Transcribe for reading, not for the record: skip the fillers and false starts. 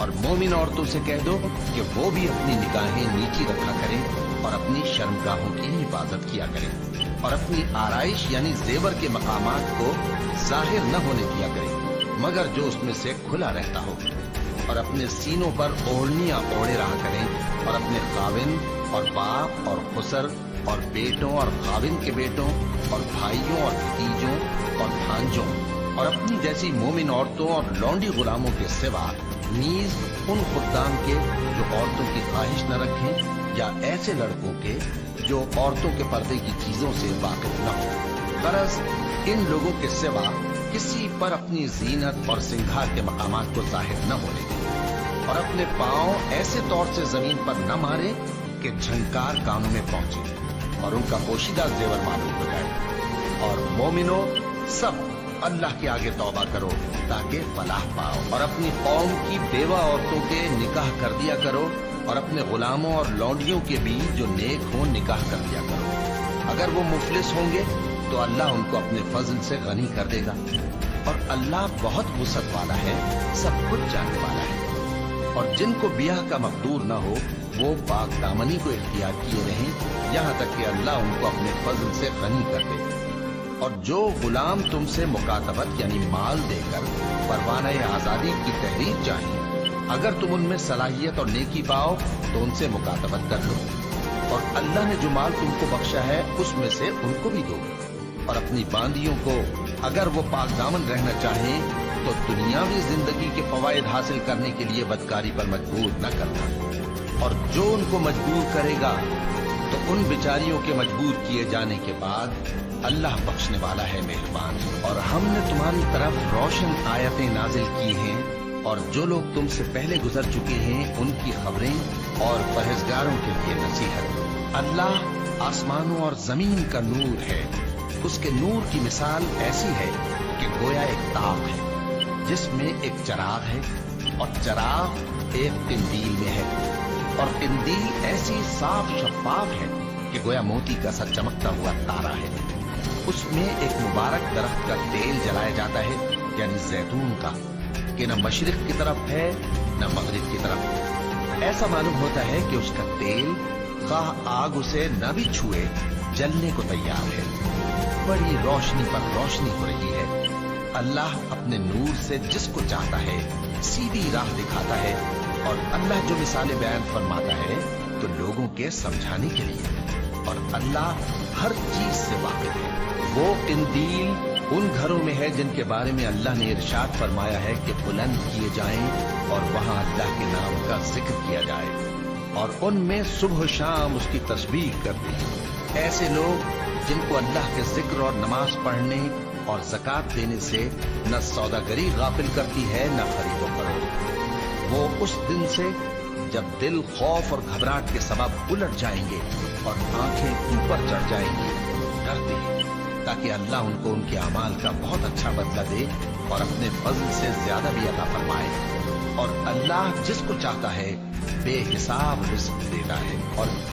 اور مومن عورتوں سے کہہ دو کہ وہ بھی اپنی نگاہیں نیچی رکھا کریں اور اپنی شرمگاہوں کی حفاظت کیا کریں اور اپنی آرائش یعنی زیور کے مقامات کو ظاہر نہ ہونے دیا کریں مگر جو اس میں سے کھلا رہتا ہو، اور اپنے سینوں پر اوڑھنیاں اوڑھے رہا کریں اور اپنے خاوند اور باپ اور خسر اور بیٹوں اور خاوند کے بیٹوں اور بھائیوں اور بھتیجوں اور بھانجوں اور اپنی جیسی مومن عورتوں اور لونڈی غلاموں کے سوا نیز ان خدام کے جو عورتوں کی خواہش نہ رکھیں یا ایسے لڑکوں کے جو عورتوں کے پردے کی چیزوں سے واقف نہ ہو۔ غرض ان لوگوں کے سوا کسی پر اپنی زینت اور سنگھار کے مقامات کو ظاہر نہ ہونے دیں اور اپنے پاؤں ایسے طور سے زمین پر نہ مارے کہ جھنکار کانوں میں پہنچے اور ان کا پوشیدہ زیور معلوم ہو جائے۔ اور مومنو سب اللہ کے آگے توبہ کرو تاکہ فلاح پاؤ، اور اپنی قوم کی بیوہ عورتوں کے نکاح کر دیا کرو اور اپنے غلاموں اور لونڈیوں کے بھی جو نیک ہوں نکاح کر دیا کرو۔ اگر وہ مفلس ہوں گے تو اللہ ان کو اپنے فضل سے غنی کر دے گا، اور اللہ بہت وسعت والا ہے، سب کچھ جاننے والا ہے۔ اور جن کو بیاہ کا مقدور نہ ہو وہ پاک دامنی کو اختیار کیے رہیں یہاں تک کہ اللہ ان کو اپنے فضل سے غنی کر دے۔ اور جو غلام تم سے مکاتبت یعنی مال دے کر پروانہ آزادی کی تحریر چاہیں، اگر تم ان میں صلاحیت اور نیکی پاؤ تو ان سے مکاتبت کر لو، اور اللہ نے جو مال تم کو بخشا ہے اس میں سے ان کو بھی دو۔ اور اپنی باندیوں کو اگر وہ پاک دامن رہنا چاہیں تو دنیاوی زندگی کے فوائد حاصل کرنے کے لیے بدکاری پر مجبور نہ کرنا، اور جو ان کو مجبور کرے گا تو ان بیچاریوں کے مجبور کیے جانے کے بعد اللہ بخشنے والا ہے مہربان۔ اور ہم نے تمہاری طرف روشن آیتیں نازل کی ہیں، اور جو لوگ تم سے پہلے گزر چکے ہیں ان کی خبریں اور پرہیزگاروں کے لیے نصیحت۔ اللہ آسمانوں اور زمین کا نور ہے، اس کے نور کی مثال ایسی ہے کہ گویا ایک تاق ہے جس میں ایک چراغ ہے، اور چراغ ایک قندیل میں ہے، اور قندیل ایسی صاف شفاف ہے کہ گویا موتی کا سا چمکتا ہوا تارا ہے۔ اس میں ایک مبارک درخت کا تیل جلایا جاتا ہے یعنی زیتون کا، کہ نہ مشرق کی طرف ہے نہ مغرب کی طرف۔ ایسا معلوم ہوتا ہے کہ اس کا تیل خواہ آگ اسے نہ بھی چھوئے جلنے کو تیار ہے۔ بڑی روشنی پر روشنی ہو رہی ہے۔ اللہ اپنے نور سے جس کو چاہتا ہے سیدھی راہ دکھاتا ہے، اور اللہ جو مثالیں بیان فرماتا ہے تو لوگوں کے سمجھانے کے لیے، اور اللہ ہر چیز سے واقف ہے۔ وہ قندیل ان گھروں میں ہے جن کے بارے میں اللہ نے ارشاد فرمایا ہے کہ بلند کیے جائیں اور وہاں اللہ کے نام کا ذکر کیا جائے، اور ان میں صبح و شام اس کی تسبیح کرتے ہیں۔ ایسے لوگ جن کو اللہ کے ذکر اور نماز پڑھنے اور زکوٰۃ دینے سے نہ سوداگری غافل کرتی ہے نہ خرید و فروخت، وہ اس دن سے جب دل خوف اور گھبراہٹ کے سبب الٹ جائیں گے اور آنکھیں اوپر چڑھ جائیں گی، ڈرتے ہیں تاکہ اللہ ان کو ان کے اعمال کا بہت اچھا بدلہ دے اور اپنے فضل سے زیادہ بھی عطا فرمائے۔ اور اللہ جس کو چاہتا ہے بے حساب رزق دیتا ہے، اور